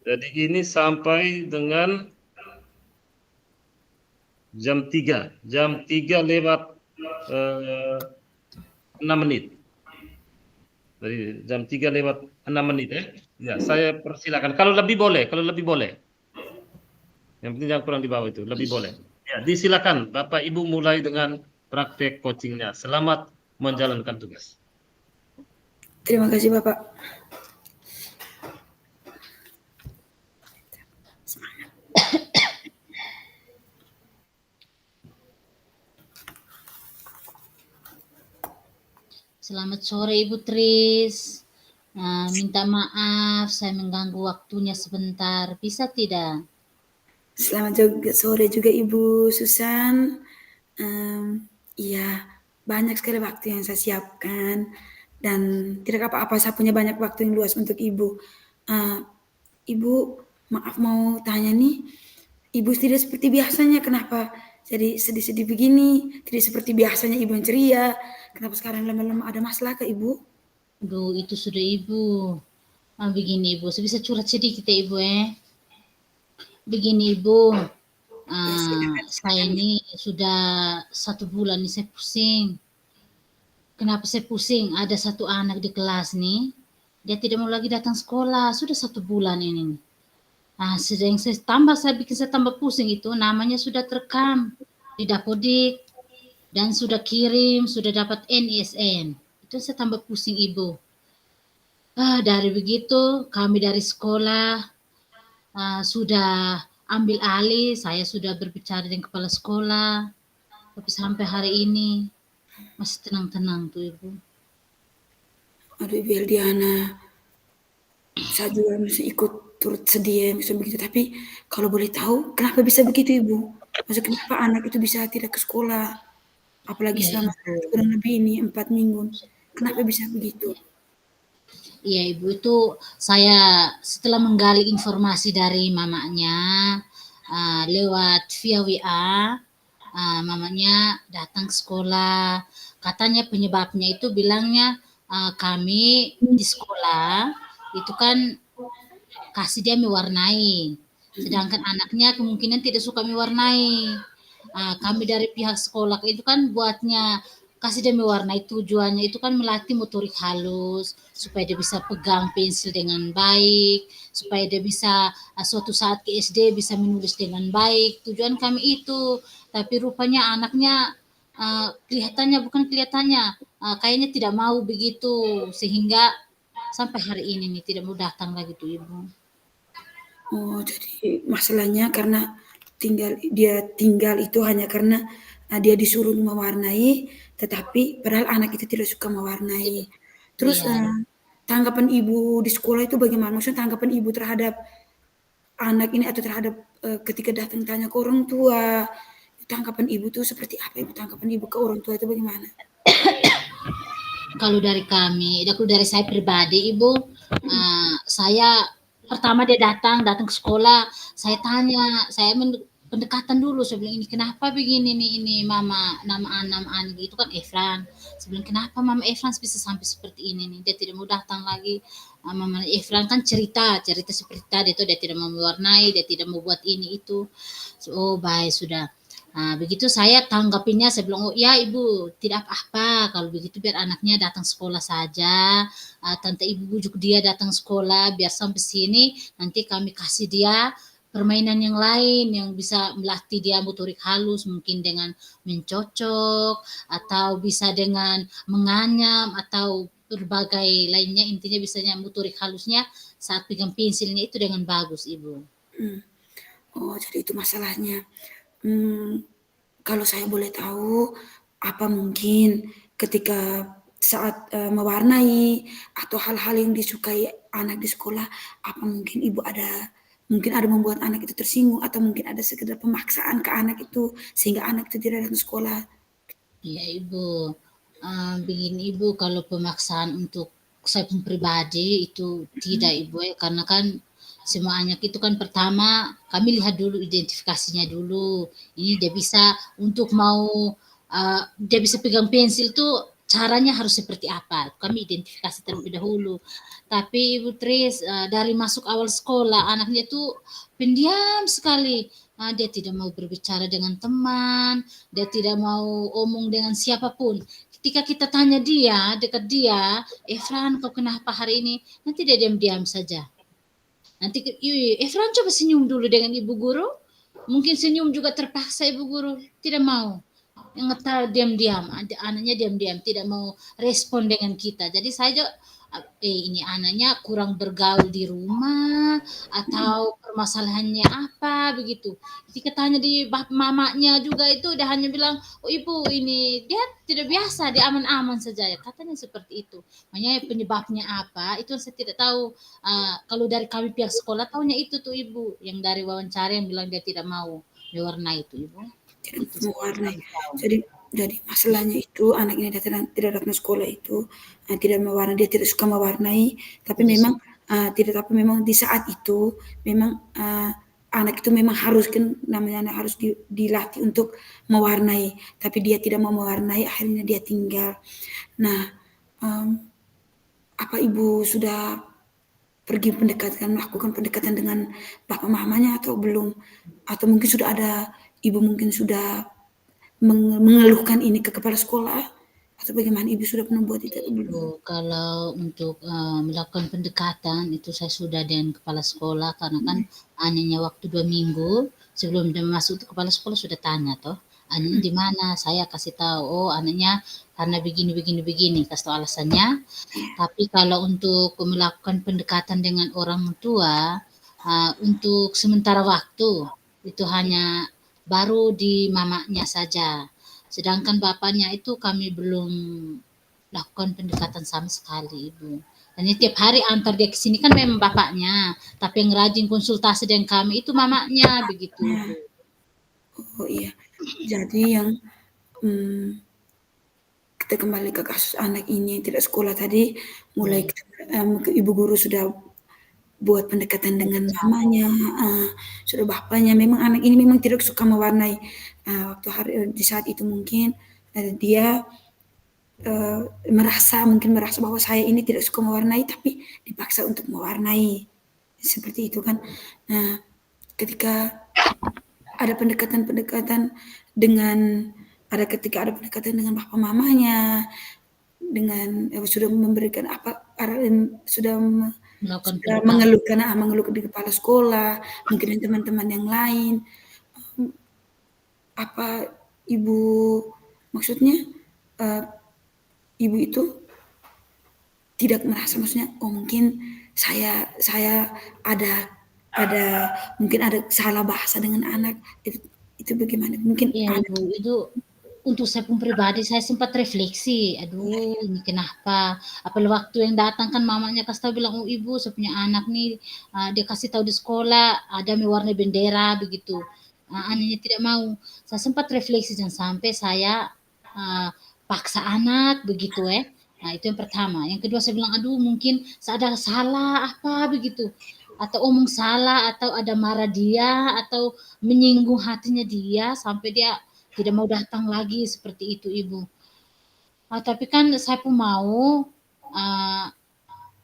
Jadi ini sampai dengan jam 3. Jam 3 lewat 6 menit. Jadi jam 3 lewat 6 menit ya. Ya, saya persilakan. Kalau lebih boleh, kalau lebih boleh. Yang penting jangan kurang di bawah itu, lebih boleh. Ya, disilakan Bapak Ibu mulai dengan praktek coachingnya. Selamat menjalankan tugas. Terima kasih Bapak. Selamat sore Ibu Tris. Minta maaf saya mengganggu waktunya sebentar. Bisa tidak? Selamat juga sore juga Ibu Susan. Iya, banyak sekali waktu yang saya siapkan dan tidak apa-apa saya punya banyak waktu yang luas untuk Ibu. Eh, Ibu, maaf mau tanya nih, Ibu tidak seperti biasanya, kenapa jadi sedih-sedih begini? Tidak seperti biasanya Ibu yang ceria. Kenapa sekarang lama-lama ada masalah ke Ibu? Duh, itu sudah Ibu. Begini Ibu, saya bisa curhat sedikit ya Ibu ya. Begini Ibu, Ya, silakan, saya silakan. ini sudah 1 bulan nih saya pusing. Kenapa saya pusing? Ada satu anak di kelas nih, dia tidak mau lagi datang sekolah. Sudah 1 bulan ini nih. Sedang saya bikin saya tambah pusing itu namanya sudah terekam di Dapodik dan sudah kirim, sudah dapat NISN. Itu saya tambah pusing Ibu. Dari begitu kami dari sekolah sudah ambil alih, saya sudah berbicara dengan kepala sekolah, tapi sampai hari ini masih tenang-tenang tuh Ibu. Aduh Ibu Eldiana, saya juga mesti ikut turut sedih ya, misalnya begitu. Tapi kalau boleh tahu, kenapa bisa begitu Ibu? Maksudnya kenapa anak itu bisa tidak ke sekolah? Apalagi Iya selama Ibu. kurang lebih ini 4 minggu. Kenapa bisa begitu? Iya Ibu, itu saya setelah menggali informasi dari mamanya lewat via WA, mamanya datang ke sekolah. Katanya penyebabnya itu bilangnya kami di sekolah itu kan kasih dia mewarnai, sedangkan anaknya kemungkinan tidak suka mewarnai. Kami dari pihak sekolah itu kan buatnya kasih dia mewarnai, tujuannya itu kan melatih motorik halus supaya dia bisa pegang pensil dengan baik, supaya dia bisa suatu saat ke SD bisa menulis dengan baik. Tujuan kami itu, tapi rupanya anaknya kelihatannya kayaknya tidak mau begitu, sehingga sampai hari ini nih tidak mau datang lagi tuh Ibu. Oh, jadi masalahnya karena dia tinggal itu hanya karena dia disuruh mewarnai, tetapi padahal anak itu tidak suka mewarnai. Terus Iya. tanggapan ibu di sekolah itu bagaimana? Maksudnya tanggapan ibu terhadap anak ini atau terhadap ketika datang tanya ke orang tua, tanggapan ibu tuh seperti apa? Ibu tanggapan ibu ke orang tua itu bagaimana? Kalau dari kami, kalau dari saya pribadi, Ibu, saya pertama dia datang ke sekolah, saya tanya, pendekatan dulu, saya bilang ini kenapa begini nih ini Mama, nama anak itu kan Efran. Saya bilang kenapa Mama Efran bisa sampai seperti ini nih, dia tidak mau datang lagi. Mama Efran kan cerita seperti tadi itu dia tidak mau mewarnai, dia tidak mau buat ini itu. So, oh baik sudah. Begitu saya tanggapinnya, saya bilang, "Oh ya Ibu, tidak apa-apa, kalau begitu biar anaknya datang sekolah saja, tante Ibu bujuk dia datang sekolah, biar sampai sini nanti kami kasih dia permainan yang lain yang bisa melatih dia motorik halus, mungkin dengan mencocok, atau bisa dengan menganyam, atau berbagai lainnya, intinya bisanya motorik halusnya saat pegang pensilnya itu dengan bagus Ibu." Hmm. Oh, jadi itu masalahnya. Hmm, kalau saya boleh tahu, apa mungkin ketika saat mewarnai atau hal-hal yang disukai anak di sekolah, apa mungkin ibu mungkin ada membuat anak itu tersinggung atau mungkin ada sekedar pemaksaan ke anak itu sehingga anak itu tidak datang sekolah. Iya Ibu, begini Ibu, kalau pemaksaan untuk saya pun pribadi itu tidak Ibu ya, karena kan semua anak itu kan pertama kami lihat dulu identifikasinya dulu. Ini dia bisa untuk mau dia bisa pegang pensil tuh caranya harus seperti apa. Kami identifikasi terlebih dahulu. Tapi Ibu Tris, dari masuk awal sekolah, anaknya itu pendiam sekali. Dia tidak mau berbicara dengan teman, dia tidak mau omong dengan siapapun. Ketika kita tanya dia, dekat dia, Efran, kau kenapa hari ini? Nanti dia diam-diam saja. Nanti, Efran coba senyum dulu dengan ibu guru. Mungkin senyum juga terpaksa ibu guru. Tidak mau. Yang ngetar diam-diam, anaknya diam-diam, tidak mau respon dengan kita. Jadi saya ini anaknya kurang bergaul di rumah atau permasalahannya apa begitu. Ketika tanya di mamanya juga itu dia hanya bilang, oh ibu ini dia tidak biasa, dia aman-aman saja ya. Katanya seperti itu. Makanya penyebabnya apa itu saya tidak tahu. Kalau dari kami pihak sekolah tahunya itu tuh ibu yang dari wawancara yang bilang dia tidak mau mewarnai itu ibu. Tidak Itu saya mewarnai. kurang tahu. Jadi masalahnya itu anak ini tidak datang sekolah itu tidak mewarnai, dia tidak suka mewarnai, tapi Tidak memang suka. tapi memang di saat itu memang anak itu memang harus kan namanya anak harus dilatih untuk mewarnai, tapi dia tidak mau mewarnai, akhirnya dia tinggal. Nah, apa ibu sudah pergi melakukan pendekatan dengan bapak mamanya atau belum? Atau mungkin sudah ada ibu mungkin sudah mengeluhkan ini ke kepala sekolah atau bagaimana ibu sudah pernah buat itu atau belum? Ibu, kalau untuk melakukan pendekatan itu saya sudah dengan kepala sekolah karena kan anehnya waktu 2 minggu sebelum dia masuk tuh kepala sekolah sudah tanya toh anehnya di mana, saya kasih tahu oh anehnya karena begini begini begini kasih tahu alasannya. Tapi kalau untuk melakukan pendekatan dengan orang tua untuk sementara waktu itu hanya baru di mamanya saja. Sedangkan bapaknya itu kami belum lakukan pendekatan sama sekali, Ibu. Hanya tiap hari antar dia ke sini kan memang bapaknya, tapi yang rajin konsultasi dengan kami itu mamanya, begitu, Ibu. Oh iya, jadi yang kita kembali ke kasus anak ini yang tidak sekolah tadi, mulai ibu guru sudah buat pendekatan dengan mamanya, sudah bapaknya. Memang anak ini memang tidak suka mewarnai. Waktu di saat itu mungkin dia merasa bahwa saya ini tidak suka mewarnai, tapi dipaksa untuk mewarnai seperti itu kan. Nah, ketika ada pendekatan-pendekatan ketika ada pendekatan dengan bapak mamanya, dengan sudah memberikan sudah Melakukan sudah pendekatan. mengeluhkan di kepala sekolah, mungkin dengan teman-teman yang lain. Apa ibu maksudnya ibu itu tidak merasa maksudnya oh mungkin saya ada mungkin ada salah bahasa dengan anak itu bagaimana mungkin Iya, ada Ibu, itu untuk saya pun pribadi saya sempat refleksi, aduh ini kenapa? Apalagi waktu yang datang kan mamanya kasih tahu bilang, oh ibu saya punya anak nih, dia kasih tahu di sekolah ada mewarnai bendera begitu. Anaknya tidak mau. Saya sempat refleksi dan sampai saya paksa anak begitu Nah itu yang pertama. Yang kedua saya bilang, aduh mungkin saya ada salah apa begitu. Atau omong salah, atau ada marah dia, atau menyinggung hatinya dia, sampai dia tidak mau datang lagi seperti itu ibu. Tapi kan saya pun mau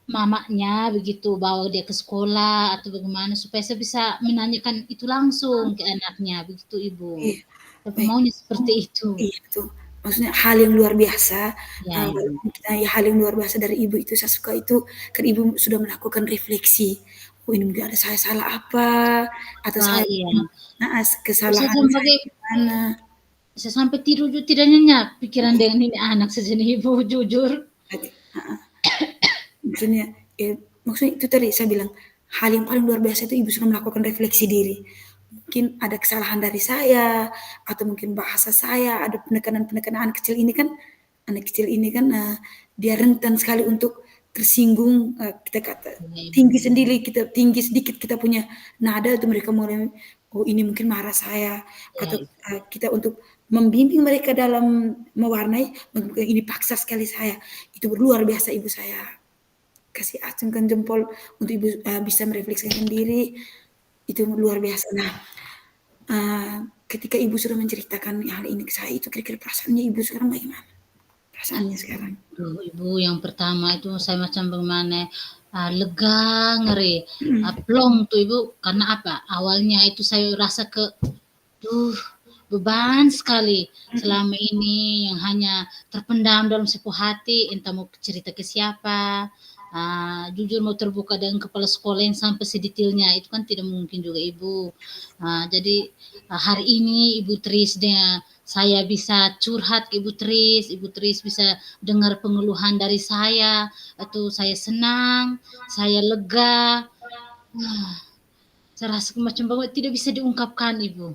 mamanya begitu bawa dia ke sekolah atau bagaimana supaya saya bisa menanyakan itu langsung ke anaknya begitu ibu. iya, Tapi baik. maunya seperti itu. Iya betul. Maksudnya hal yang luar biasa, Ya ibu. hal yang luar biasa dari ibu itu saya suka itu kan ibu sudah melakukan refleksi. Oh ini mungkin ada saya salah apa atau saya Iya. Saya kesalahan saya sampai di mana. saya sampai tidur tidak nyenyak pikiran dengan ini anak sejene ibu jujur. Maksudnya, maksudnya itu tadi saya bilang hal yang paling luar biasa itu ibu sudah melakukan refleksi diri. Mungkin ada kesalahan dari saya atau mungkin bahasa saya, ada penekanan-penekanan anak kecil ini kan dia rentan sekali untuk tersinggung, kita kata Ya, ibu. tinggi sedikit kita punya nada itu mereka mulai oh ini mungkin marah saya Ya, atau ibu. kita untuk membimbing mereka dalam mewarnai ini paksa sekali saya itu luar biasa ibu saya kasih acungkan jempol untuk ibu bisa merefleksikan diri itu luar biasa. Nah, ketika ibu sudah menceritakan hal ini ke saya itu kira-kira perasaannya ibu sekarang bagaimana? perasaannya sekarang? Duh, Ibu, yang pertama itu saya macam bagaimana, lega, ngeri, plong tuh Ibu, karena apa, awalnya itu saya rasa duh, beban sekali selama ini yang hanya terpendam dalam sebuah hati, entah mau cerita ke siapa. Jujur mau terbuka dengan kepala sekolah yang sampai sedetailnya itu kan tidak mungkin juga Ibu. Jadi hari ini Ibu Tris dengan saya bisa curhat ke Ibu Tris bisa dengar pengeluhan dari saya, itu saya senang, saya lega. Ah, saya rasa macam banget tidak bisa diungkapkan Ibu.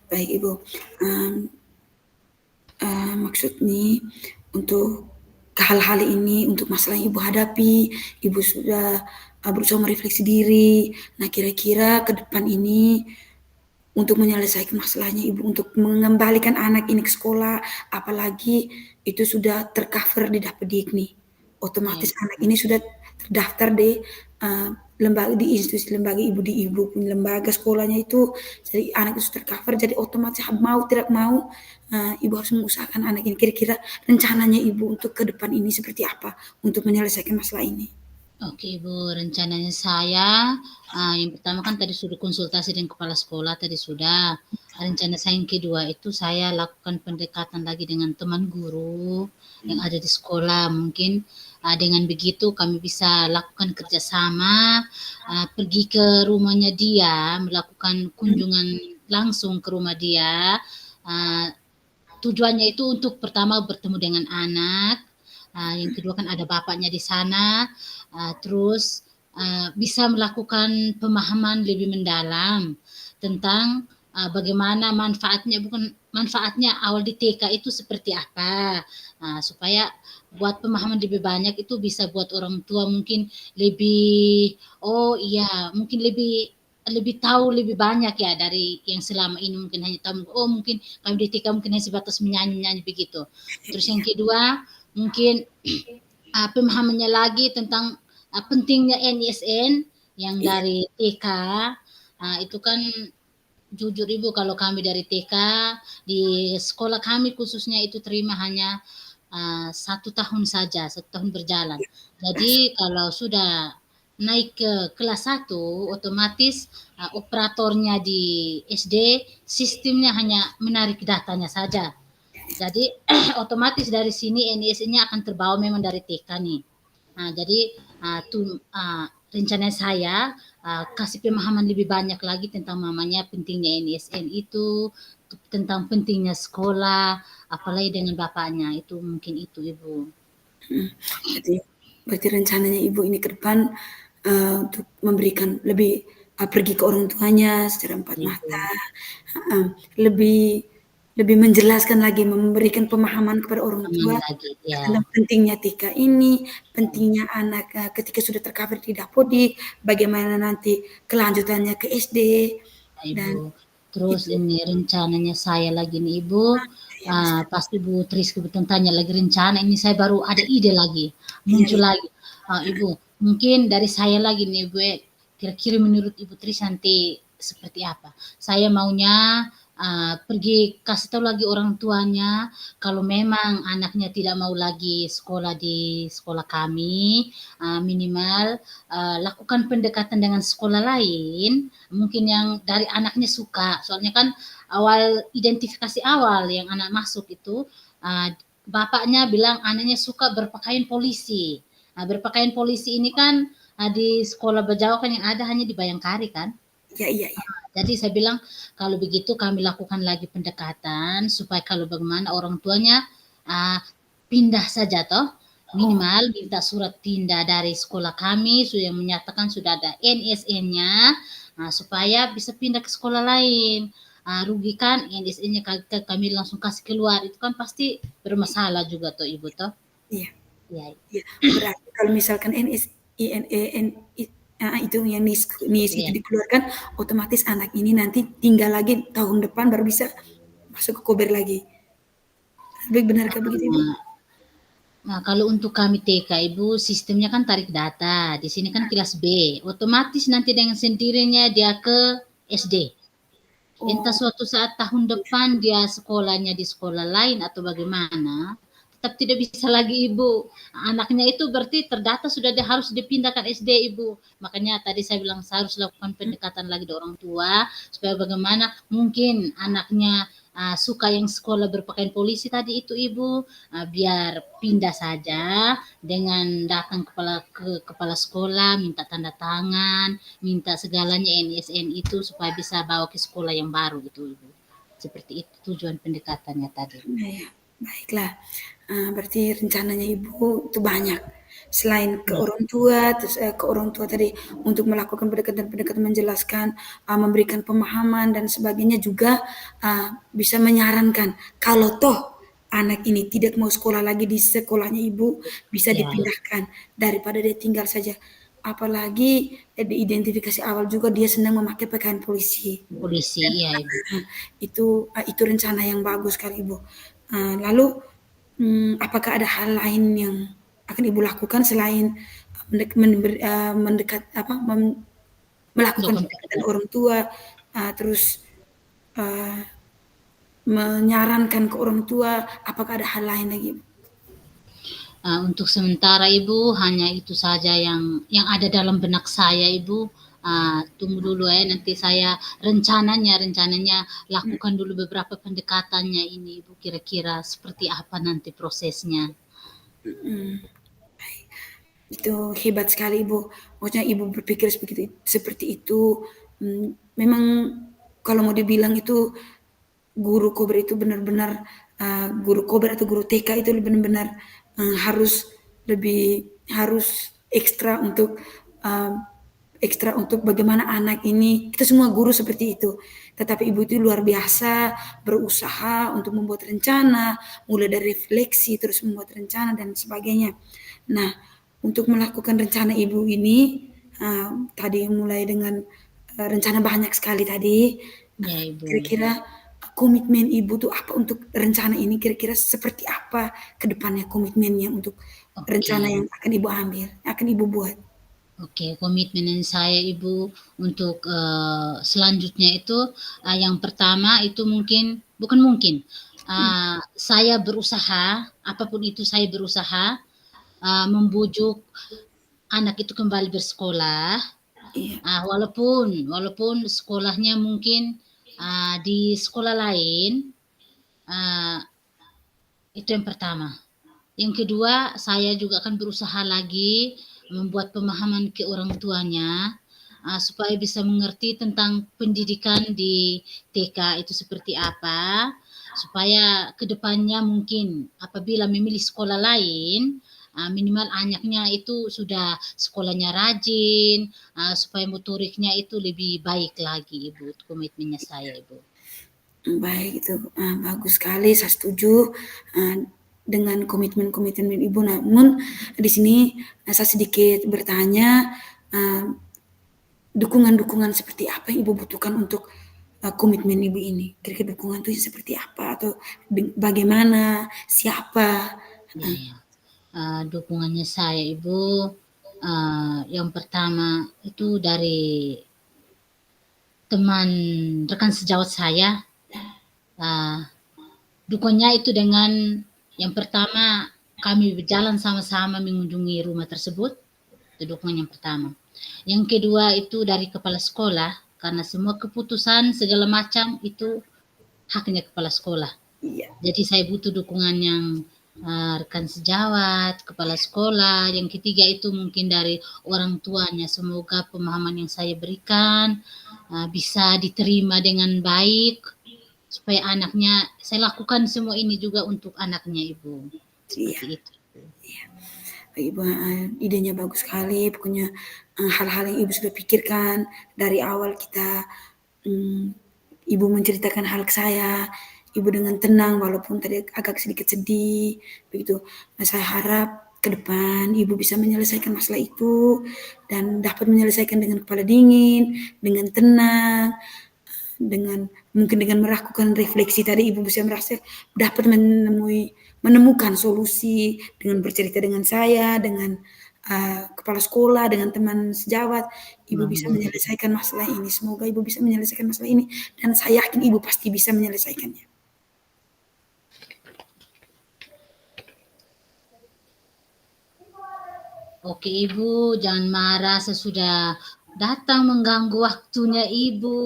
Baik Ibu, maksud nih untuk hal-hal ini, untuk masalah yang Ibu hadapi, Ibu sudah berusaha merefleksi diri. Nah, kira-kira ke depan ini untuk menyelesaikan masalahnya Ibu, untuk mengembalikan anak ini ke sekolah, apalagi itu sudah tercover di Dappedik nih. Otomatis Ya. anak ini sudah terdaftar di lembaga, di institusi lembaga Ibu, di Ibu punya lembaga sekolahnya itu, jadi anak itu tercover, jadi otomatis mau tidak mau Ibu harus mengusahakan anak ini. Kira-kira rencananya Ibu untuk ke depan ini seperti apa untuk menyelesaikan masalah ini? Oke Ibu, rencananya saya, yang pertama kan tadi sudah konsultasi dengan kepala sekolah tadi sudah. Rencana saya yang kedua itu saya lakukan pendekatan lagi dengan teman guru yang ada di sekolah. Mungkin dengan begitu kami bisa lakukan kerjasama, pergi ke rumahnya dia, melakukan kunjungan langsung ke rumah dia. Tujuannya itu untuk pertama bertemu dengan anak, yang kedua kan ada bapaknya di sana, terus bisa melakukan pemahaman lebih mendalam tentang bagaimana manfaatnya awal di TK itu seperti apa, supaya buat pemahaman lebih banyak itu bisa buat orang tua mungkin lebih, oh iya, mungkin lebih tahu lebih banyak ya dari yang selama ini mungkin hanya tahu, oh mungkin kami di TK mungkin hanya sebatas menyanyi-nyanyi begitu. Terus yang kedua mungkin pemahamannya lagi tentang pentingnya NISN yang dari TK. Itu kan jujur Ibu, kalau kami dari TK di sekolah kami khususnya itu terima hanya 1 tahun saja, 1 tahun berjalan. Jadi kalau sudah naik ke kelas 1 otomatis operatornya di SD sistemnya hanya menarik datanya saja. Jadi otomatis dari sini NIS-nya akan terbawa memang dari TK nih. Jadi rencana saya kasih pemahaman lebih banyak lagi tentang mamanya pentingnya NISN itu, tentang pentingnya sekolah, apalagi dengan bapaknya itu mungkin itu Ibu. Berarti rencananya Ibu ini ke depan untuk memberikan lebih pergi ke orang tuanya secara empat mata, lebih menjelaskan lagi, memberikan pemahaman kepada orang Aman tua lagi ya. tentang pentingnya TK ini, pentingnya anak ketika sudah tercover di Dapodik, bagaimana nanti kelanjutannya ke SD dan Ibu. Terus itu. ini rencananya saya lagi nih Ibu, Ya, Mas. pasti Bu Tris kebetulan tanya lagi rencana ini saya baru ada ide lagi, Iya, muncul iya. lagi. Ibu, mungkin dari saya lagi nih Ibu, kira-kira menurut Ibu Tris nanti seperti apa? Saya maunya pergi kasih tahu lagi orang tuanya kalau memang anaknya tidak mau lagi sekolah di sekolah kami, minimal lakukan pendekatan dengan sekolah lain, mungkin yang dari anaknya suka. Soalnya kan awal identifikasi awal yang anak masuk itu bapaknya bilang anaknya suka berpakaian polisi. Berpakaian polisi ini kan di sekolah Bajau kan yang ada hanya di Bayangkari kan. Iya, iya, iya. Jadi saya bilang kalau begitu kami lakukan lagi pendekatan supaya kalau bagaimana orang tuanya pindah saja toh, minimal minta surat pindah dari sekolah kami sudah yang menyatakan sudah ada NSN-nya supaya bisa pindah ke sekolah lain. Rugikan NSN-nya kami langsung kasih keluar itu kan pasti bermasalah juga toh Ibu toh. Iya. Ya, Ya, berarti kalau misalkan itu yang NIS itu ya. dikeluarkan, otomatis anak ini nanti tinggal lagi tahun depan baru bisa masuk ke Kober lagi. Benarkah begitu Ibu? Nah, kalau untuk kami TK Ibu, sistemnya kan tarik data. Di sini kan kelas B. Otomatis nanti dengan sendirinya dia ke SD. Entah Oh, suatu saat tahun depan dia sekolahnya di sekolah lain atau bagaimana, tetap tidak bisa lagi Ibu. Anaknya itu berarti terdata sudah harus dipindahkan SD Ibu. Makanya tadi saya bilang saya harus lakukan pendekatan lagi dengan orang tua supaya bagaimana mungkin anaknya suka yang sekolah berpakaian polisi tadi itu Ibu, biar pindah saja dengan datang ke kepala sekolah, minta tanda tangan, minta segalanya NSN itu supaya bisa bawa ke sekolah yang baru itu Ibu. Seperti itu tujuan pendekatannya tadi. Nah, ya, baiklah. Berarti rencananya Ibu itu banyak. Selain ke orang tua, terus ke orang tua tadi untuk melakukan pendekatan-pendekatan menjelaskan, memberikan pemahaman dan sebagainya juga bisa menyarankan kalau toh anak ini tidak mau sekolah lagi di sekolahnya Ibu, bisa Ya, dipindahkan daripada dia tinggal saja. Apalagi di identifikasi awal juga dia senang memakai pakaian polisi. polisi, Dan iya Ibu. itu rencana yang bagus sekali Ibu. Lalu apakah ada hal lain yang akan Ibu lakukan selain mendekat melakukan Lakukan pendekatan pendekatan. orang tua, terus uh, menyarankan ke orang tua, apakah ada hal lain lagi? Untuk sementara Ibu hanya itu saja yang ada dalam benak saya Ibu. Tunggu dulu ya, nanti saya rencananya lakukan dulu beberapa pendekatannya ini Ibu, kira-kira seperti apa nanti prosesnya. Itu hebat sekali Ibu. Maksudnya Ibu berpikir seperti itu. Memang kalau mau dibilang itu guru kober itu benar-benar guru kober atau guru TK itu benar-benar harus ekstra untuk bagaimana anak ini, kita semua guru seperti itu, tetapi ibu itu luar biasa berusaha untuk membuat rencana, mulai dari refleksi terus membuat rencana dan sebagainya. Nah, untuk melakukan rencana ibu ini tadi mulai dengan rencana banyak sekali tadi, Ya Ibu. kira-kira komitmen ibu tuh apa untuk rencana ini, kira-kira seperti apa ke depannya komitmennya untuk rencana yang akan ibu ambil, akan ibu buat? Oke, komitmen saya Ibu untuk selanjutnya itu yang pertama itu saya berusaha, apapun itu saya berusaha membujuk anak itu kembali bersekolah. Iya. Walaupun sekolahnya mungkin di sekolah lain, itu yang pertama. Yang kedua, saya juga akan berusaha lagi membuat pemahaman ke orang tuanya supaya bisa mengerti tentang pendidikan di TK itu seperti apa, supaya kedepannya mungkin apabila memilih sekolah lain, minimal anaknya itu sudah sekolahnya rajin, supaya motoriknya itu lebih baik lagi, Ibu. Komitmennya saya, Ibu. Baik, itu bagus sekali, saya setuju dengan komitmen-komitmen ibu. Namun di sini saya sedikit bertanya, dukungan-dukungan seperti apa yang ibu butuhkan untuk komitmen ibu ini? Kira-kira dukungan itu seperti apa atau bagaimana, siapa? Ya. Dukungannya saya Ibu, yang pertama itu dari teman rekan sejawat saya. Dukungannya itu dengan yang pertama kami berjalan sama-sama mengunjungi rumah tersebut, itu dukungan yang pertama. Yang kedua itu dari kepala sekolah, karena semua keputusan segala macam itu haknya kepala sekolah. Iya. Jadi saya butuh dukungan yang rekan sejawat, kepala sekolah. Yang ketiga itu mungkin dari orang tuanya. Semoga pemahaman yang saya berikan bisa diterima dengan baik, supaya anaknya, saya lakukan semua ini juga untuk anaknya Ibu. Seperti itu. Iya. Ibu, idenya bagus sekali. Pokoknya hal-hal yang ibu sudah pikirkan dari awal kita, ibu menceritakan hal ke saya, ibu dengan tenang walaupun tadi agak sedikit sedih, begitu. Nah, saya harap ke depan ibu bisa menyelesaikan masalah itu dan dapat menyelesaikan dengan kepala dingin, dengan tenang, mungkin dengan melakukan refleksi tadi ibu bisa merasa dapat menemukan solusi dengan bercerita dengan saya, dengan kepala sekolah, dengan teman sejawat, ibu bisa menyelesaikan masalah ini. Semoga ibu bisa menyelesaikan masalah ini dan saya yakin ibu pasti bisa menyelesaikannya. Oke Ibu, jangan marah, saya sudah datang mengganggu waktunya Ibu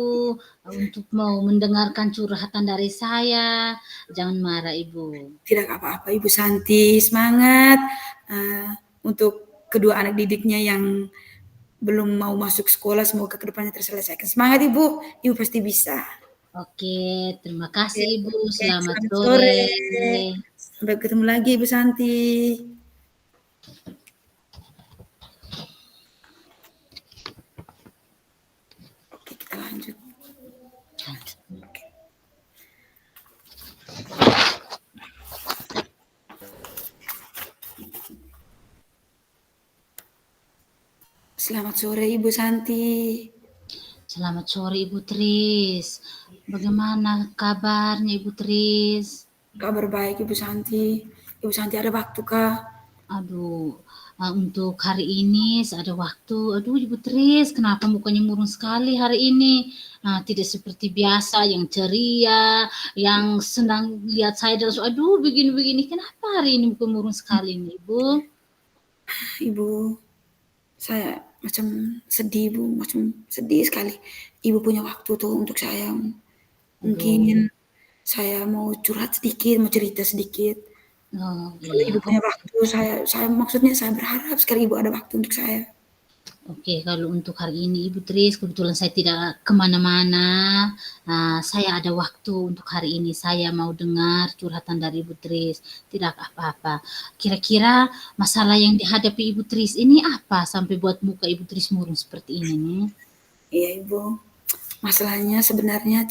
untuk mau mendengarkan curhatan dari saya. Jangan marah Ibu. Tidak apa-apa Ibu Santi, semangat untuk kedua anak didiknya yang belum mau masuk sekolah, semoga kedepannya terselesaikan. Semangat Ibu, Ibu pasti bisa. Oke, terima kasih Oke, Ibu. oke, Selamat selamat sore. sore. Sampai ketemu lagi Ibu Santi. Oke, kita lanjut. Oke. Selamat sore Ibu Santi. Selamat sore Ibu Tris. Bagaimana kabarnya Ibu Tris? Kabar baik Ibu Santi. Ibu Santi ada waktu kah? Aduh, untuk hari ini ada waktu. Aduh Ibu Tris, kenapa mukanya murung sekali hari ini? Tidak seperti biasa yang ceria, yang senang lihat saya dan aduh begini-begini. Kenapa hari ini muka murung sekali nih Ibu? Ibu, saya macam sedih Bu, macam sedih sekali. Ibu punya waktu tuh untuk saya. Mungkin Aduh, saya mau curhat sedikit, mau cerita sedikit. oh Kalau iya. Ibu punya waktu, saya maksudnya saya berharap sekali Ibu ada waktu untuk saya. Oke, kalau untuk hari ini Ibu Tris, kebetulan saya tidak kemana-mana. Saya ada waktu untuk hari ini. Saya mau dengar curhatan dari Ibu Tris. Tidak apa-apa. Kira-kira masalah yang dihadapi Ibu Tris ini apa sampai buat muka Ibu Tris murung seperti ini nih? Iya Ibu, masalahnya sebenarnya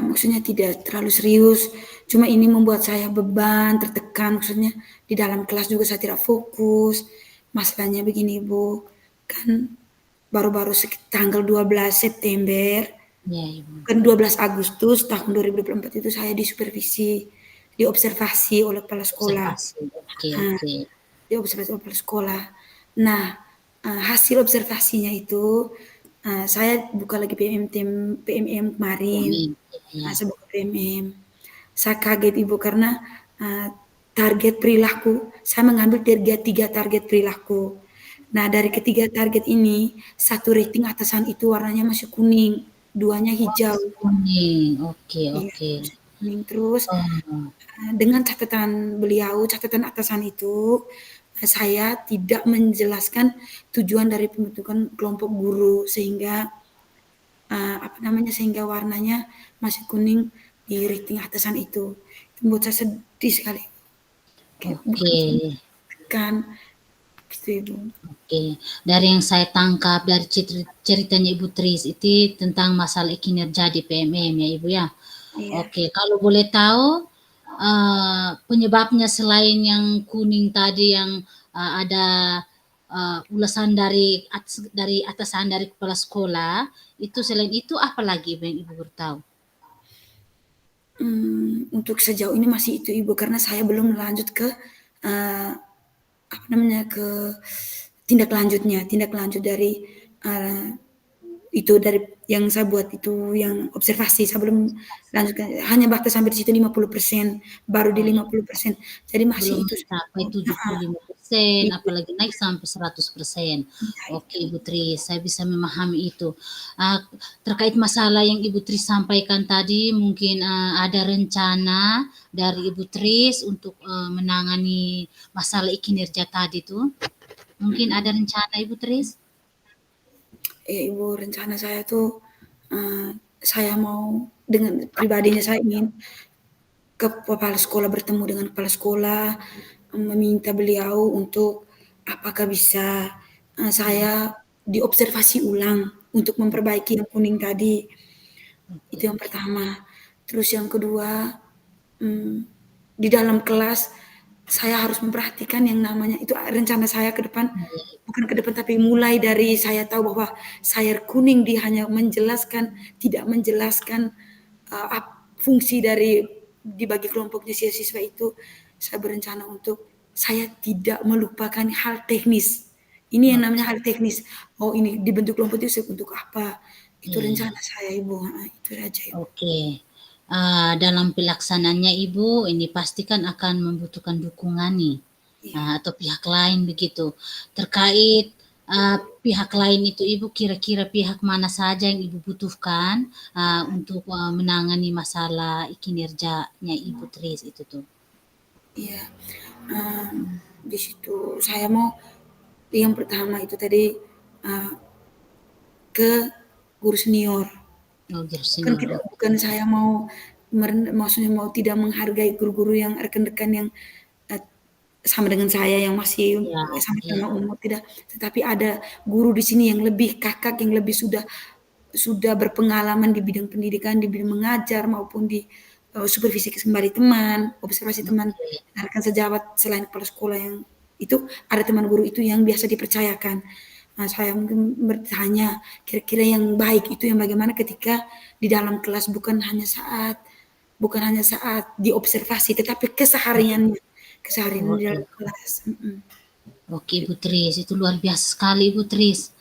maksudnya tidak terlalu serius. Cuma ini membuat saya beban, tertekan. Maksudnya di dalam kelas juga saya tidak fokus. Masalahnya begini Ibu, kan baru-baru tanggal 12 September, Ya, Ibu. kan 12 Agustus tahun 2024 itu saya disupervisi, diobservasi oleh kepala sekolah. Observasi. Oke, Nah, oke. diobservasi oleh kepala sekolah. Nah, hasil observasinya itu saya buka lagi PMM kemarin. Ini, ya. Saya buka PMM. Saya kaget Ibu karena target perilaku, saya mengambil tiga target perilaku. Nah, dari ketiga target ini, satu rating atasan itu warnanya masih kuning, duanya hijau. Kuning. Oke, Iya, oke. masih kuning terus. Oh, Dengan catatan beliau, catatan atasan itu, saya tidak menjelaskan tujuan dari pembentukan kelompok guru sehingga sehingga warnanya masih kuning di rating atasan itu. Itu membuat saya sedih sekali. Kayak oke. bukan gitu Ibu. Oke, dari yang saya tangkap dari ceritanya Ibu Tris itu tentang masalah kinerja di PMM ya Ibu ya. Iya. Oke, kalau boleh tahu penyebabnya selain yang kuning tadi yang ada ulasan dari atasan dari kepala sekolah, itu selain itu apa lagi Ibu yang Ibu bertahu? Untuk sejauh ini masih itu Ibu karena saya belum lanjut ke uh, ke tindak lanjut dari itu dari yang saya buat itu yang observasi saya belum lanjutkan hanya batas sampai di situ 50% baru di Oh, 50% jadi masih belum itu mencapai 75%, apalagi naik sampai 100%. Oke, Ibu Tri, saya bisa memahami itu. Terkait masalah yang Ibu Tri sampaikan tadi, mungkin ada rencana dari Ibu Tris untuk menangani masalah kinerja tadi tuh. Mungkin ada rencana Ibu Tris? Ibu rencana saya tuh saya mau dengan pribadinya saya ingin ke kepala sekolah bertemu dengan kepala sekolah meminta beliau untuk apakah bisa saya diobservasi ulang untuk memperbaiki yang kuning tadi. Itu yang pertama. Terus yang kedua, di dalam kelas saya harus memperhatikan yang namanya itu rencana saya ke depan, bukan ke depan tapi mulai dari saya tahu bahwa sayur kuning dia hanya menjelaskan, tidak menjelaskan fungsi dari dibagi kelompoknya siswa itu. Saya berencana untuk saya tidak melupakan hal teknis. Ini yang namanya hal teknis. Oh ini dibentuk kelompok itu untuk apa? Itu Iya, iya. rencana saya Ibu. Itu saja Ibu. Oke. Dalam pelaksanaannya Ibu, ini pastikan akan membutuhkan dukungan nih. atau pihak lain begitu. Terkait pihak lain itu Ibu, kira-kira pihak mana saja yang Ibu butuhkan untuk menangani masalah kinerjanya Ibu Tris itu tuh? Iya, di situ saya mau yang pertama itu tadi ke guru senior. Oh, Kan senior. tidak, bukan saya mau maksudnya mau tidak menghargai guru-guru yang rekan-rekan yang sama dengan saya yang masih Ya, ya. sama-sama umur, tidak, tetapi ada guru di sini yang lebih kakak, yang lebih sudah berpengalaman di bidang pendidikan, di bidang mengajar maupun di supervisi kembali teman, observasi teman, Oke. rekan sejawat selain kepala sekolah yang itu, ada teman guru itu yang biasa dipercayakan. Nah, saya mungkin bertanya, kira-kira yang baik itu yang bagaimana ketika di dalam kelas, bukan hanya saat diobservasi, tetapi kesehariannya Oh, di dalam iya. kelas. Oke, Ibu Tris, itu luar biasa sekali Ibu Tris.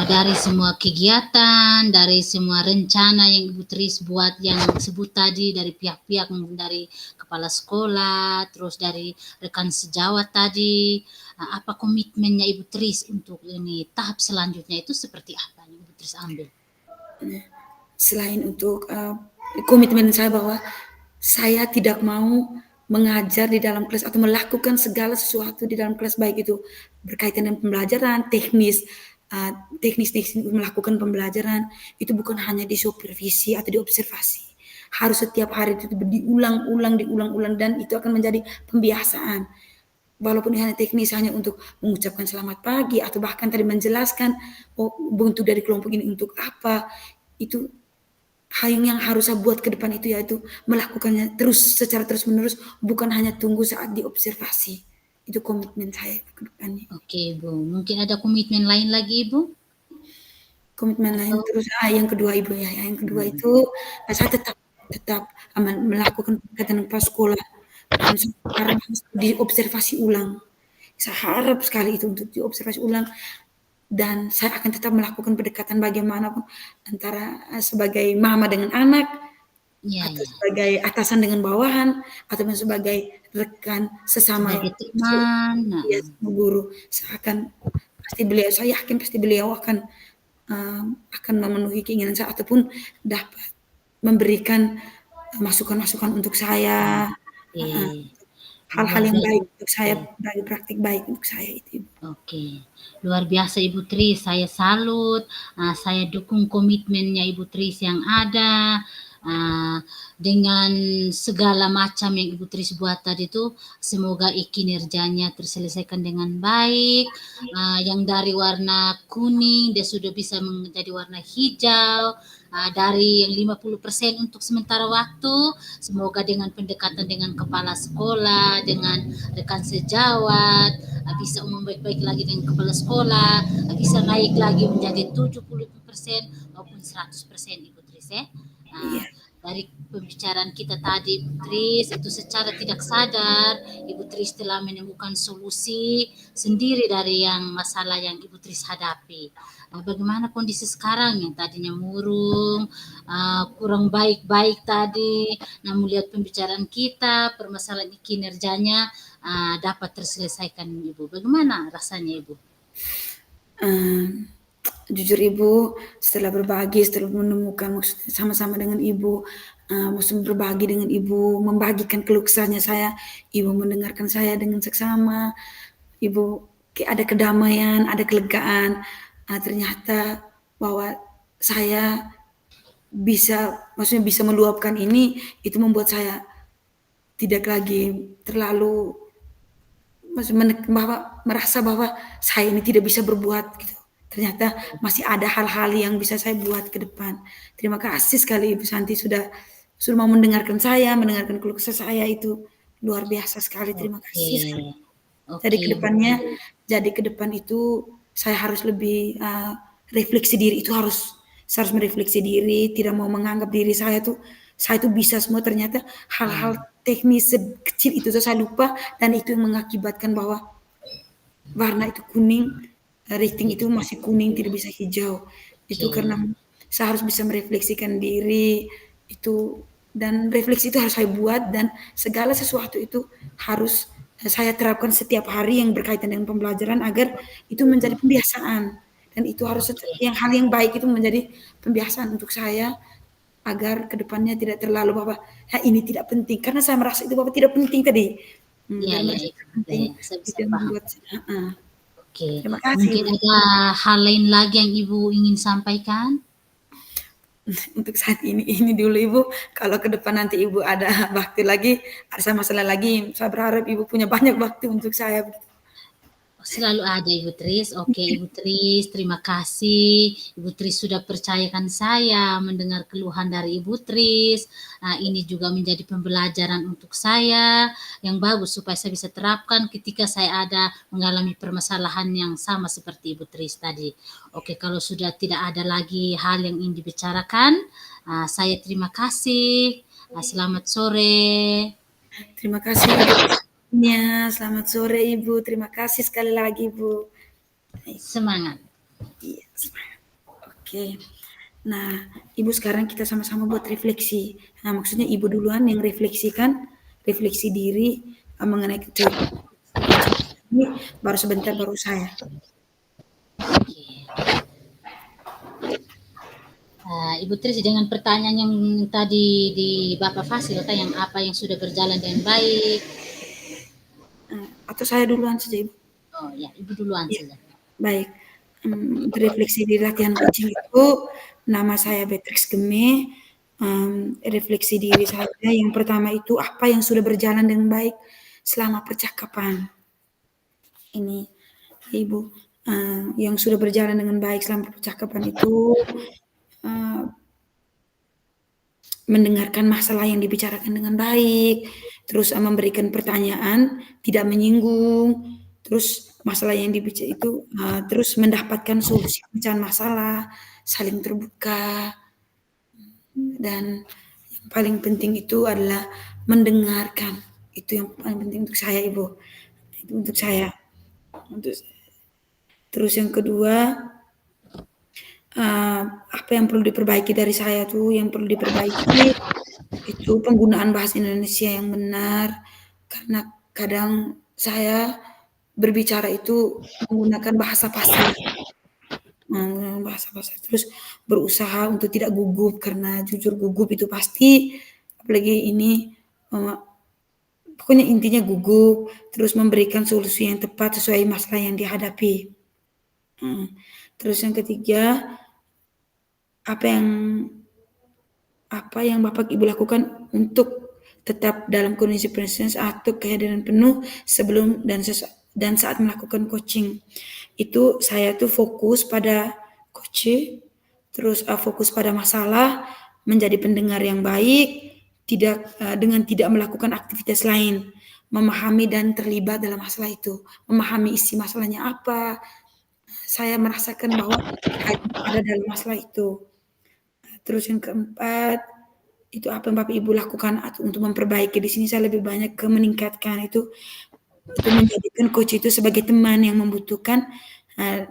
Dari semua kegiatan, dari semua rencana yang Ibu Tris buat yang sebut tadi, dari pihak-pihak, dari kepala sekolah, terus dari rekan sejawat tadi, apa komitmennya Ibu Tris untuk ini tahap selanjutnya itu seperti apa yang Ibu Tris ambil? Selain untuk komitmen saya bahwa saya tidak mau mengajar di dalam kelas atau melakukan segala sesuatu di dalam kelas, baik itu berkaitan dengan pembelajaran, teknis melakukan pembelajaran, itu bukan hanya di supervisi atau diobservasi. Harus setiap hari itu diulang-ulang, dan itu akan menjadi pembiasaan. Walaupun hanya teknis, hanya untuk mengucapkan selamat pagi atau bahkan tadi menjelaskan bentuk dari kelompok ini untuk apa, itu hal yang harus saya buat ke depan itu, yaitu melakukannya terus secara terus menerus, bukan hanya tunggu saat diobservasi. Itu komitmen saya ke depannya. Oke, Ibu. Mungkin ada komitmen lain lagi, Ibu? Komitmen lain Atau terus, yang kedua Ibu ya, yang kedua itu saya tetap melakukan kegiatan pas sekolah, dan sekarang harus diobservasi ulang. Saya harap sekali itu untuk diobservasi ulang, dan saya akan tetap melakukan pendekatan bagaimanapun, antara sebagai mama dengan anak, ya, atau ya, sebagai atasan dengan bawahan, ataupun sebagai rekan sesama sebagai teman. ya, guru. Saya yakin pasti beliau akan memenuhi keinginan saya, ataupun dapat memberikan masukan-masukan untuk saya, Oke. hal-hal Luar yang biasa. baik untuk saya, bagi praktik baik untuk saya itu. Oke, luar biasa Ibu Tris. Saya salut, saya dukung komitmennya Ibu Tris yang ada. Dengan segala macam yang Ibu Tris buat tadi itu, semoga kinerjanya terselesaikan dengan baik. Yang dari warna kuning, dia sudah bisa menjadi warna hijau. Dari yang 50% untuk sementara waktu, semoga dengan pendekatan dengan kepala sekolah, dengan rekan sejawat, bisa membaik-baik lagi dengan kepala sekolah, bisa naik lagi menjadi 70% maupun 100% Ibu Tris ya. Iya, Dari pembicaraan kita tadi Ibu Tris, itu secara tidak sadar Ibu Tris telah menemukan solusi sendiri dari yang masalah yang Ibu Tris hadapi. Bagaimana kondisi sekarang yang tadinya murung, kurang baik-baik tadi, namun lihat pembicaraan kita, permasalahan kinerjanya dapat terselesaikan Ibu. Bagaimana rasanya Ibu? Jujur Ibu, setelah berbagi, setelah menemukan maksudnya sama-sama dengan Ibu, maksud berbagi dengan Ibu, membagikan keluh kesahnya saya, Ibu mendengarkan saya dengan seksama, Ibu ada kedamaian, ada kelegaan, ternyata bahwa saya maksudnya bisa meluapkan ini, itu membuat saya tidak lagi terlalu merasa bahwa saya ini tidak bisa berbuat gitu. Ternyata masih ada hal-hal yang bisa saya buat ke depan. Terima kasih sekali Ibu Santi sudah mau mendengarkan saya, mendengarkan keluh kesah saya, itu luar biasa sekali. Terima Oke, kasih sekali. oke Ibu. Jadi ke depan itu saya harus lebih refleksi diri, itu saya harus merefleksi diri, tidak mau menganggap diri saya tuh bisa semua, ternyata hal-hal teknis kecil itu saya lupa, dan itu yang mengakibatkan bahwa warna itu kuning, rating itu masih kuning, tidak bisa hijau. Itu Oke, karena saya harus bisa merefleksikan diri itu, dan refleksi itu harus saya buat, dan segala sesuatu itu harus saya terapkan setiap hari yang berkaitan dengan pembelajaran agar itu menjadi pembiasaan. Dan itu harus hal yang baik itu menjadi pembiasaan untuk saya agar kedepannya tidak terlalu bahwa ini tidak penting karena saya merasa itu bahwa tidak penting tadi. Iya, Dan iya, merasa iya, tidak penting iya, saya itu bisa yang paham. membuat Oke, terima kasih mungkin Ibu. ada hal lain lagi yang Ibu ingin sampaikan? Untuk saat ini dulu Ibu. Kalau ke depan nanti Ibu ada waktu lagi, ada masalah lagi, saya berharap Ibu punya banyak waktu untuk saya. Selalu ada Ibu Tris. Oke, Ibu Tris, terima kasih. Ibu Tris sudah percayakan saya mendengar keluhan dari Ibu Tris. Nah, ini juga menjadi pembelajaran untuk saya yang bagus supaya saya bisa terapkan ketika saya ada mengalami permasalahan yang sama seperti Ibu Tris tadi. Oke, kalau sudah tidak ada lagi hal yang ingin dibicarakan, saya terima kasih. Selamat sore. Terima kasih Ibu. Selamat sore Ibu. Terima kasih sekali lagi Ibu. Semangat. Iya, semangat. Oke. Nah, Ibu sekarang kita sama-sama buat refleksi. Nah, maksudnya Ibu duluan yang refleksikan, refleksi diri mengenai coaching ini, baru sebentar baru saya. Ibu Tris, dengan pertanyaan yang tadi di Bapak Fasil, yang apa yang sudah berjalan dengan baik? Atau saya duluan saja Ibu? Oh ya, Ibu duluan Ya, saja. baik. Refleksi di latihan coaching itu, nama saya Beatrix Geme. Refleksi diri saya yang pertama itu apa yang sudah berjalan dengan baik selama percakapan. Ini Ibu, yang sudah berjalan dengan baik selama percakapan itu mendengarkan masalah yang dibicarakan dengan baik, terus memberikan pertanyaan, tidak menyinggung, terus masalah yang dibicarakan itu terus mendapatkan solusi pecahan masalah, saling terbuka, dan yang paling penting itu adalah mendengarkan. Itu yang paling penting untuk saya, Ibu. Itu untuk saya. Terus yang kedua, apa yang perlu diperbaiki dari saya tuh, yang perlu diperbaiki itu penggunaan bahasa Indonesia yang benar, karena kadang saya berbicara itu menggunakan bahasa pasar, terus berusaha untuk tidak gugup, karena jujur gugup itu pasti, apalagi ini pokoknya intinya gugup, terus memberikan solusi yang tepat sesuai masalah yang dihadapi. Terus yang ketiga, apa yang Bapak Ibu lakukan untuk tetap dalam kondisi presence atau kehadiran penuh sebelum dan saat melakukan coaching. Itu saya tuh fokus pada coaching, terus fokus pada masalah, menjadi pendengar yang baik, dengan tidak melakukan aktivitas lain, memahami dan terlibat dalam masalah itu, memahami isi masalahnya apa. Saya merasakan bahwa ada dalam masalah itu. Terus yang keempat, itu apa yang Bapak Ibu lakukan untuk memperbaiki. Di sini saya lebih banyak ke meningkatkan itu menjadikan coach itu sebagai teman yang membutuhkan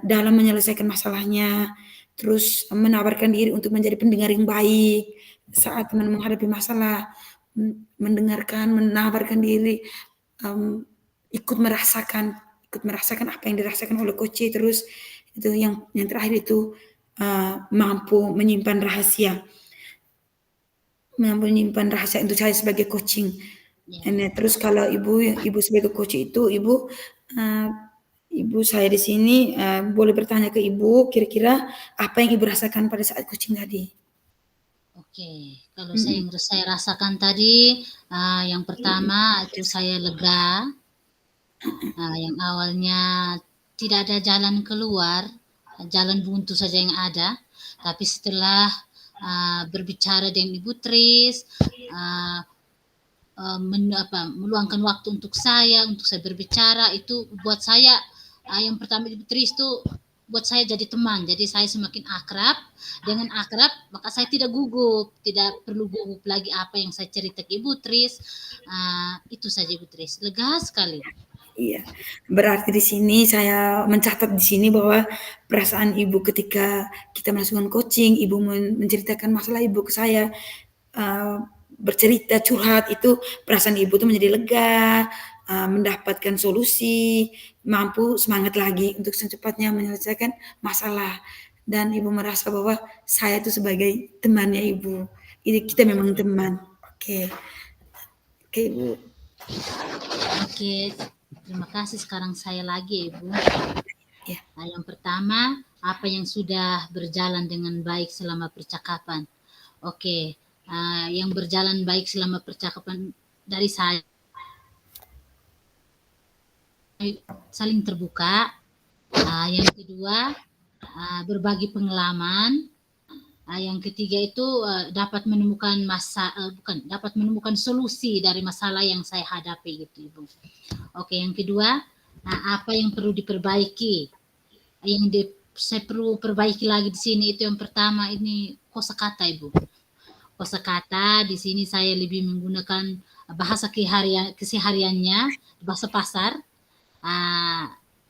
dalam menyelesaikan masalahnya, terus menawarkan diri untuk menjadi pendengar yang baik saat teman menghadapi masalah, mendengarkan, menawarkan diri, ikut merasakan apa yang dirasakan oleh coach. Terus itu yang terakhir itu mampu menyimpan rahasia untuk saya sebagai coaching. Terus kalau ibu sebagai coach itu ibu saya di sini boleh bertanya ke ibu, kira-kira apa yang ibu rasakan pada saat coaching tadi? Oke, kalau saya rasakan tadi, yang pertama itu saya lega. Yang awalnya tidak ada jalan keluar, jalan buntu saja yang ada. Tapi setelah berbicara dengan Ibu Tris, meluangkan waktu untuk saya berbicara, itu buat saya yang pertama Ibu Tris itu buat saya jadi teman, jadi saya semakin akrab. Dengan akrab maka saya tidak perlu gugup lagi apa yang saya cerita ke Ibu Tris. Itu saja Ibu Tris, lega sekali. Iya, berarti di sini saya mencatat di sini bahwa perasaan ibu ketika kita melakukan coaching, ibu menceritakan masalah ibu ke saya, bercerita curhat, itu perasaan ibu tuh menjadi lega, mendapatkan solusi, mampu semangat lagi untuk secepatnya menyelesaikan masalah. Dan Ibu merasa bahwa saya itu sebagai temannya Ibu. Ini kita memang teman. Oke. Oke, Ibu. Oke, terima kasih. Sekarang saya lagi, Ibu. Ya. Nah, yang pertama, apa yang sudah berjalan dengan baik selama percakapan? Oke, yang berjalan baik selama percakapan dari saya saling terbuka. Yang kedua, berbagi pengalaman. Yang ketiga itu dapat menemukan dapat menemukan solusi dari masalah yang saya hadapi gitu, Ibu. Oke, yang kedua, apa yang perlu diperbaiki? Saya perlu perbaiki lagi di sini itu yang pertama ini kosakata, Ibu. Kosakata di sini saya lebih menggunakan bahasa kesehariannya, bahasa pasar.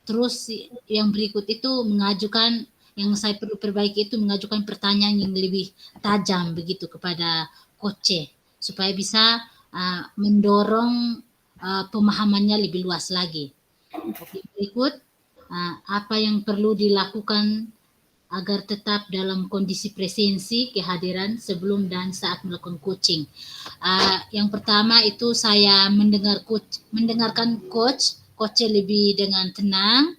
Terus yang berikut itu mengajukan, yang saya perlu perbaiki itu mengajukan pertanyaan yang lebih tajam begitu kepada coach supaya bisa mendorong pemahamannya lebih luas lagi. Oke, berikut apa yang perlu dilakukan agar tetap dalam kondisi presensi kehadiran sebelum dan saat melakukan coaching. Yang pertama itu saya mendengarkan coach lebih dengan tenang,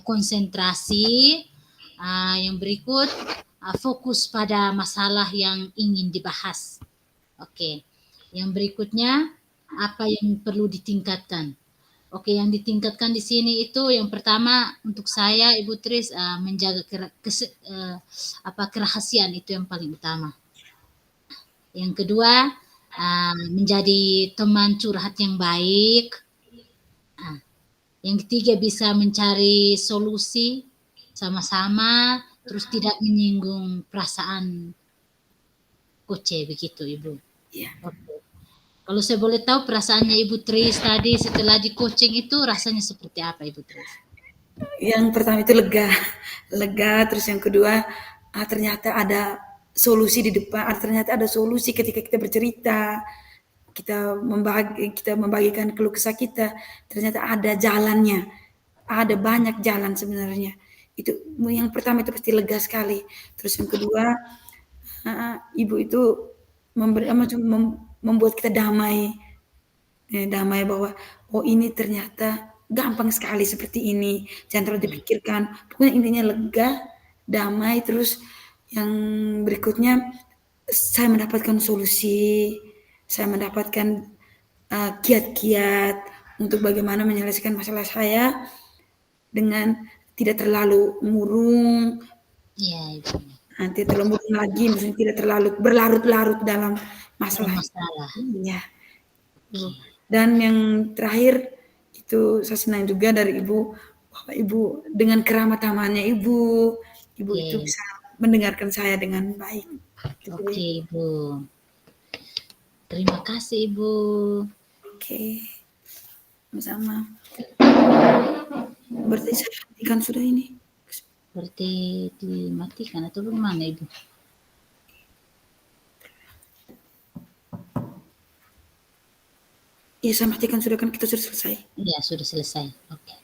konsentrasi. Yang berikut fokus pada masalah yang ingin dibahas. Oke. Yang berikutnya apa yang perlu ditingkatkan? Oke, yang ditingkatkan di sini itu yang pertama untuk saya Ibu Tris menjaga kerahasiaan itu yang paling utama. Yang kedua menjadi teman curhat yang baik. Yang ketiga bisa mencari solusi sama-sama, terus tidak menyinggung perasaan coach begitu, Ibu. Ya. Oke. Kalau saya boleh tahu perasaannya Ibu Tris tadi setelah di coaching itu rasanya seperti apa, Ibu Tris? Yang pertama itu lega, terus yang kedua ternyata ada solusi di depan, ternyata ada solusi ketika kita bercerita, kita membagikan keluh kesah kita, ternyata ada jalannya, ada banyak jalan sebenarnya. Itu yang pertama itu pasti lega sekali. Terus yang kedua, Ibu itu membuat kita damai bahwa oh ini ternyata gampang sekali seperti ini, jangan terlalu dipikirkan. Pokoknya intinya lega, damai. Terus yang berikutnya saya mendapatkan solusi, saya mendapatkan kiat-kiat untuk bagaimana menyelesaikan masalah saya dengan tidak terlalu murung. Iya, Ibu. Nanti terlalu murung lagi, misalnya tidak terlalu berlarut-larut dalam masalah. Ya. Dan yang terakhir itu saya senang juga dari Ibu, bahwa Ibu dengan keramat tamannya Ibu itu bisa mendengarkan saya dengan baik. Oke, Ibu. Terima kasih, Ibu. Oke. Sama-sama. Berarti saya hentikan sudah ini. Berarti dimatikan atau bagaimana, Ibu? Iya, saya matikan sudah, kan kita sudah selesai. Iya, sudah selesai. Oke.